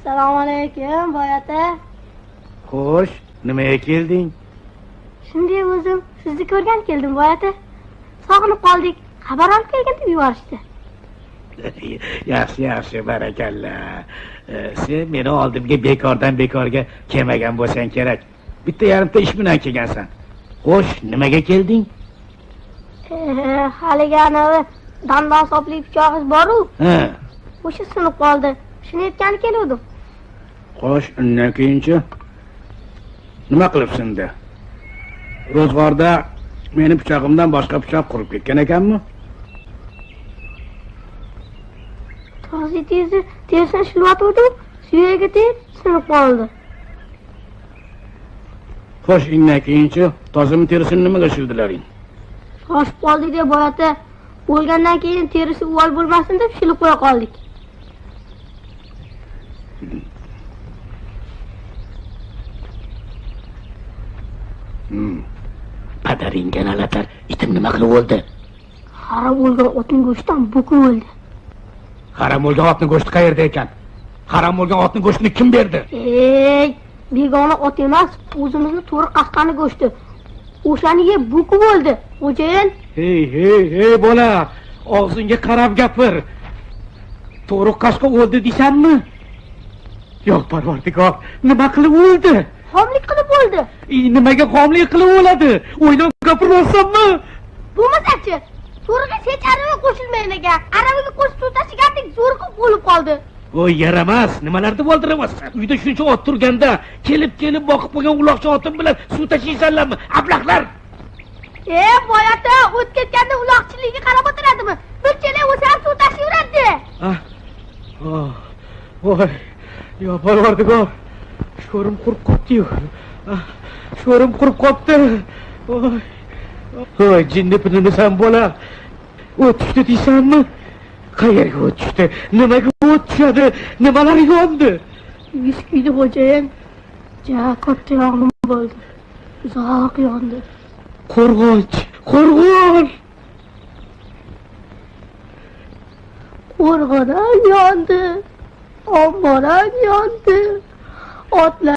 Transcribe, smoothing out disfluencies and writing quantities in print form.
Assalomu alaykum, boy ota. Xo'sh, nimaga kelding? Shunday o'zim sizni ko'rgan keldim, boy ota. Sog'inib qoldik. Xabar olib kelgan deb yuborishdi. Yaxshi, barakalla. Sen meni oldimga bekorga kelmagan bo'lsang kerak. Bitta yarimta ish bilan kelgansan. Xo'sh, nimaga kelding? Haligi anavi dandon sopli pichog'ingiz bor-ku? Ha. O'sha sinib qoldi. Shuni aytgani keluvdim. Xo'sh, undan keyinchi nima qilibsindi? Ro'zg'orda meni pichog'imdan boshqa pichoq qurib ketgan ekanmi? To'g'ri tersini shilvatuvdi, suyagiga tegib sinib qoldi. Xo'sh, undan keyinchi tozimi terisini nimaga shildilaring? Shoshib qoldik deb boy ota. O'lgandan keyin terisi uvol bo'lmasin deb shilib qo'ya qoldik. Padaringga nalatar, itim nima qilib o'ldi? Harom o'lgan otning go'shtidan buki o'ldi. Harom o'lgan otning go'shti qayerda ekan? Harom o'lgan otning go'shtini kim berdi? Begona ot emas, o'zimizni to'ri qasqani go'shti. O'shani yeb buki o'ldi. Xo'jayin. Hey, bola, og'zingga qarab gapir. To'ri qasqa o'ldi deysanmi? Yo'q, Parvardigor, nima qilib o'ldi? Xomlik qilib o'ldi. Nimaga xomlik qilib o'ladi? O'ylab gapirmoqsanmi? Bo'lmasa-chi, to'riga hech arava qo'shilmagan ekan. Aravaga qo'shib suv tashigandik, zo'rqib o'lib qoldi. Voy, yaramas, nimalarni bo'ldiryapsan? Uyda shuncha ot turganda, kelib boqib qo'ygan uloqcha otim bilan suv tashiysanlarmi? Ablaqlar! Boy ota, o't ketganda uloqchiligiga qarab o'tiradimi? Bir chelak o'sa ham suv tashiyveradi. Voy, yo Parvardigor, sho'rim qurib qopti-yu. Sho'rim qurib qopti. Voy, jinni pinimisan bola. O't tushdi deysanmi? Qayerga o't tushdi? Nimaga o't tushadi? Nimalar yondi? Viskiydi xo'jayin. Katta yong'in bo'ldi. Uzoq yondi. Qo'rg'on! Qo'rg'on yondi. Omboram yondi. Otlar